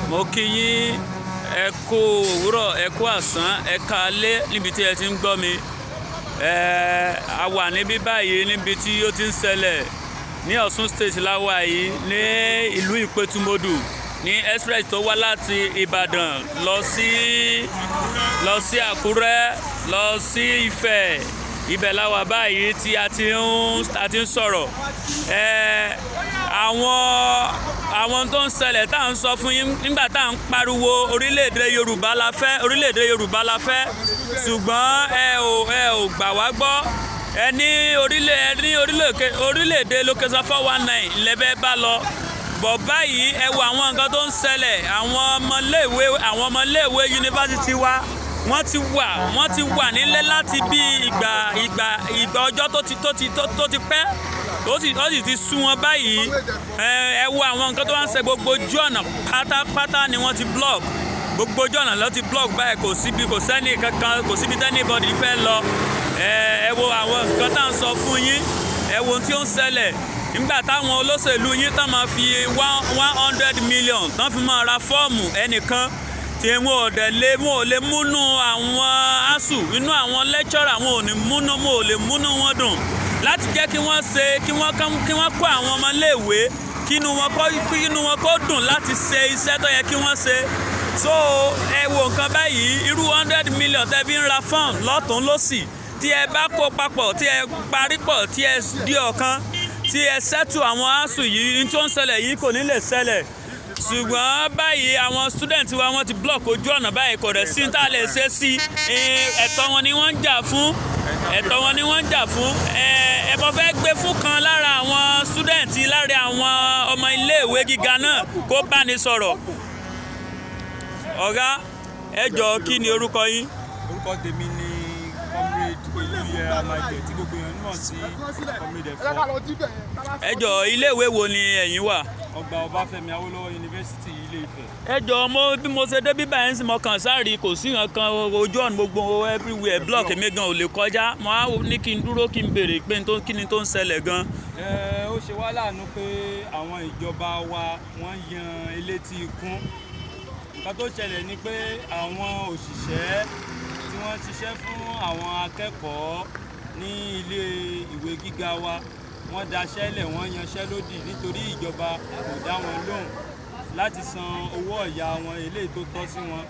Mo kí yín ẹ kú òwúrọ̀, ẹ kú àsán, ẹ káalẹ́ níbi tí ẹ ti ń gbọ́ mi. A wà níbí báyìí níbi tí ó ti ń ṣẹlẹ̀ ní Ọ̀ṣun State láwà yìí ní ìlú Ìpẹ́tùmodù ní express tó wá láti Ìbàdàn lọ sí Àkúrẹ́ lọ sí Ifẹ̀. Ibẹ̀ láwà báyìí tí a ti ń sọ̀rọ̀. Àwọn tó ń ṣẹlẹ̀ tá à ń sọ fún yín nígbà tá à ń pariwo orílẹ̀-èdè Yorùbá la fẹ́ ṣùgbọ́n ẹ ò gbà wá gbọ́. Ní orílẹ̀-èdè location 419 lẹ́bẹ̀ bá lọ. Bọ̀ báyìí ẹ wo àwọn nǹkan tó ń ṣẹlẹ̀. Àwọn ọmọléèwé yunifásitì wa wọ́n ti wà nílé láti bí ìgbà ọjọ́ tó ti pẹ́. Ó sì ti sú wọn báyìí. Ẹ wo àwọn nǹkan tó wá ń ṣe gbogbo ojú ọ̀nà pátápátá ni wọ́n ti block. Gbogbo ojú ọ̀nà ló ti block báyìí, kò sẹ́ni kankan, kò síbi anybody fẹ́ lọ. Ẹ wo àwọn nǹkan tá à ń sọ fún yín. Ẹ wo ohun tí ó ń ṣẹlẹ̀ nígbà táwọn olóṣèlú yín tán máa fi 100 million tán fi máa ra fọ́ọ̀mù ẹnìkan tí wọn ò lè múnú àwọn ASUU inú àwọn lecturer wọn ò lè múnú wọn dùn láti jẹ́ kí wọ́n kó àwọn ọmọléèwé kí inú wọn kó dùn láti ṣe iṣẹ́ tó yẹ kí wọ́n ṣe. So ẹ wo nǹkan báyìí, irú 100 million tẹ́ fi ń ra fọ́ọ̀mù lọ́tún lọ́sì tí ẹ bá kó papọ̀ tí ẹ parí pọ̀ tí ẹ di ọ̀kan tí ẹ ṣẹ́tù àwọn ASUU yìí tó ń ṣẹlẹ̀ yìí kò ní lè ṣẹlẹ̀. Ṣùgbọ́n báyìí àwọn student wa wọ́n ti block ojú ọ̀nà báyìí, kò rẹ̀ sí tá lè ṣe sí. Ẹ̀tọ́ wọn ni wọ́n ń jà fún. Ẹ bọ́ fẹ́ gbé fún kan lára àwọn student lára àwọn ọmọ iléèwé gíga náà kó bá ní sọ̀rọ̀. Ọ̀gá ẹ jọ̀ọ́ kí ni orúkọ yín? Orúkọ tèmi ni comrade Amayor tí gbogbo èèyàn mọ̀ sí comrade ẹ̀fọ́. Ẹ jọ̀ọ́ iléèwé wo ni ẹ̀yin wà? Ọgbà Ọbáfẹ́mi Awólọ́wọ̀ University Ilé Ifẹ̀. Ẹ jọ̀ọ́ bí mo ṣe dé bí báyìí sì mo kàn sáré kò sí nǹkan ojú ọ̀nà gbogbo everywhere block èmi gan ò lè kọjá. Mo á ní kí n dúró kí n béèrè pé kí ni tó ń ṣẹlẹ̀ gan. Ó ṣe wá láàánú pé àwọn ìjọba wa wọ́n yan elétí ikún. Nǹkan tó ṣẹlẹ̀ ni pé àwọn òṣìṣẹ́ tí wọ́n ṣiṣẹ́ fún àwọn akẹ́kọ̀ọ́ ní ilé ìwé gíga wa wọ́n daṣẹ́ lẹ̀, wọ́n yanṣẹ́ lódì nítorí ìjọba kò dá wọn lóhùn láti san owó ọ̀yà wọn eléyìí tó tọ́ sí wọn.